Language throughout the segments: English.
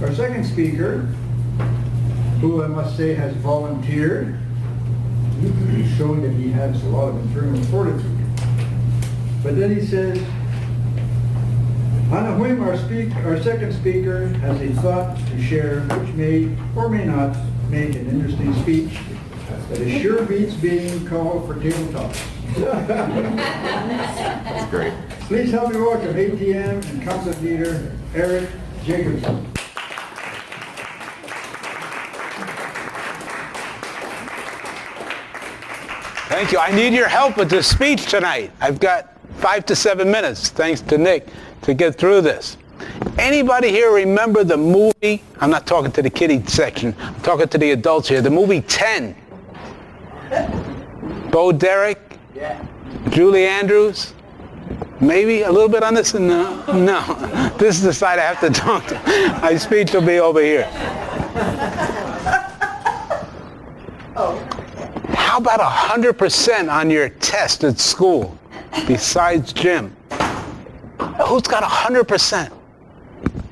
Our second speaker, who I must say has volunteered, showing that he has a lot of internal fortitude. But then he says, on a whim, our second speaker has a thought to share which may or may not make an interesting speech that it sure beats being called for table talk. That's great. Please help me welcome ATM and concept leader Eric Jacobson. Thank you. I need your help with this speech tonight. I've got 5 to 7 minutes, thanks to Nick, to get through this. Anybody here remember the movie? I'm not talking to the kiddie section. I'm talking to the adults here. The movie 10. Bo Derek? Yeah. Julie Andrews? Maybe a little bit on this? No. No. This is the side I have to talk to. My speech will be over here. How about 100% on your test at school, besides Jim? Who's got 100%?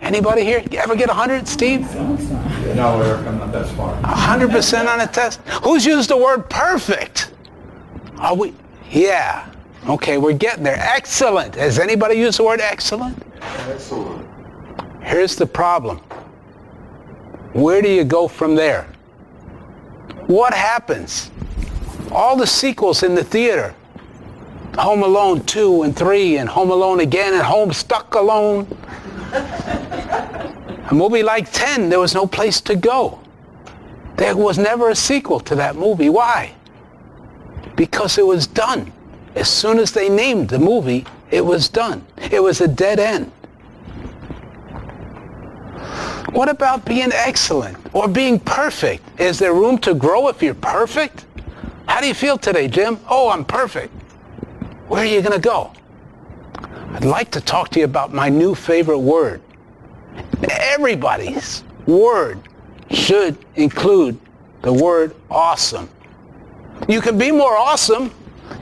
Anybody here? You ever get 100, Steve? No, Eric, I'm not that smart. 100% on a test? Who's used the word perfect? Are we? Yeah. Okay, we're getting there. Excellent. Has anybody used the word excellent? Excellent. Here's the problem. Where do you go from there? What happens? All the sequels in the theater, Home Alone 2 and 3 and Home Alone again and Home Stuck Alone. A movie like 10, there was no place to go. There was never a sequel to that movie. Why? Because it was done. As soon as they named the movie, it was done. It was a dead end. What about being excellent or being perfect? Is there room to grow if you're perfect? How do you feel today, Jim? Oh, I'm perfect. Where are you going to go? I'd like to talk to you about my new favorite word. Everybody's word should include the word awesome. You can be more awesome.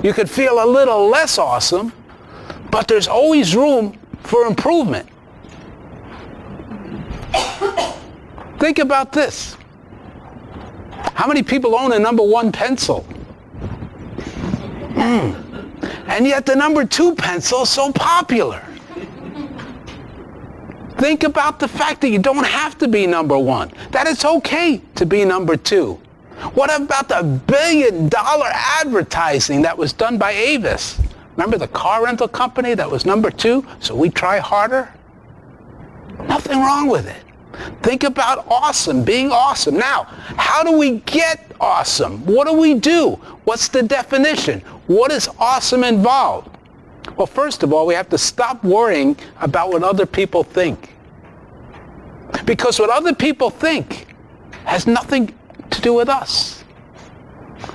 You could feel a little less awesome, but there's always room for improvement. Think about this. How many people own a number 1 pencil? And yet the number 2 pencil is so popular. Think about the fact that you don't have to be number 1, that it's okay to be number 2. What about the $1 billion advertising that was done by Avis? Remember the car rental company that was number 2, so we try harder? Nothing wrong with it. Think about awesome, being awesome. Now, how do we get awesome? What do we do? What's the definition? What is awesome involved? Well, first of all, we have to stop worrying about what other people think. Because what other people think has nothing to do with us.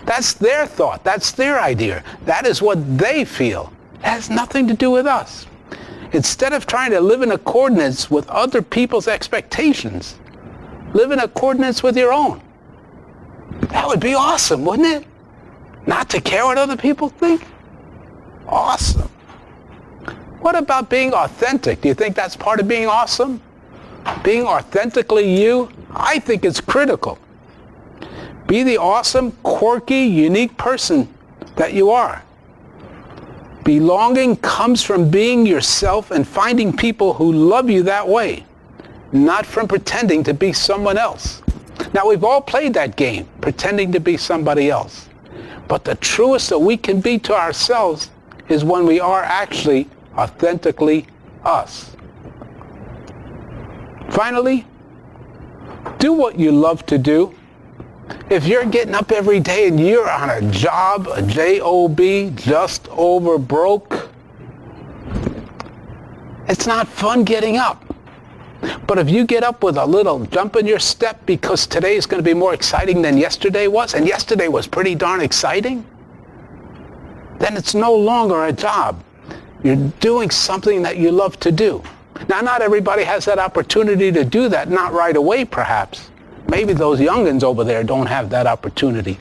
That's their thought. That's their idea. That is what they feel. It has nothing to do with us. Instead of trying to live in accordance with other people's expectations, live in accordance with your own. That would be awesome, wouldn't it? Not to care what other people think? Awesome. What about being authentic? Do you think that's part of being awesome? Being authentically you? I think it's critical. Be the awesome, quirky, unique person that you are. Belonging comes from being yourself and finding people who love you that way, not from pretending to be someone else. Now, we've all played that game, pretending to be somebody else. But the truest that we can be to ourselves is when we are actually authentically us. Finally, do what you love to do. If you're getting up every day and you're on a job, a job, just over broke, it's not fun getting up. But if you get up with a little jump in your step because today is going to be more exciting than yesterday was, and yesterday was pretty darn exciting, then it's no longer a job. You're doing something that you love to do. Now, not everybody has that opportunity to do that, not right away perhaps. Maybe those youngins over there don't have that opportunity.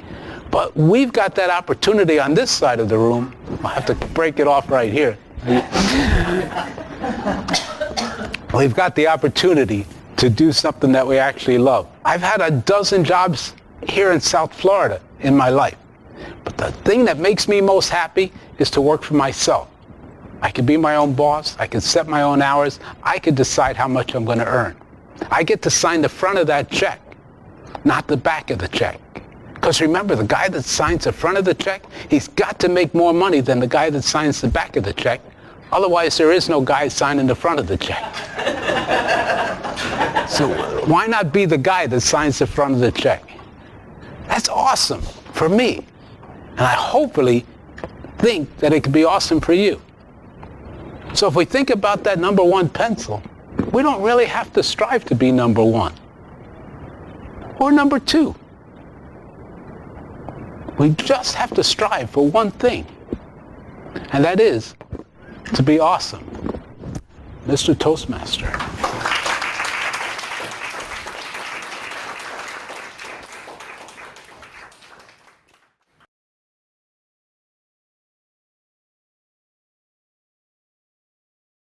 But we've got that opportunity on this side of the room. I'll have to break it off right here. We've got the opportunity to do something that we actually love. I've had a dozen jobs here in South Florida in my life. But the thing that makes me most happy is to work for myself. I can be my own boss. I can set my own hours. I can decide how much I'm going to earn. I get to sign the front of that check, not the back of the check. Because remember, the guy that signs the front of the check, he's got to make more money than the guy that signs the back of the check. Otherwise, there is no guy signing the front of the check. So why not be the guy that signs the front of the check? That's awesome for me. And I hopefully think that it could be awesome for you. So if we think about that number one pencil, we don't really have to strive to be number one or number two. We just have to strive for one thing, and that is to be awesome. Mr. Toastmaster.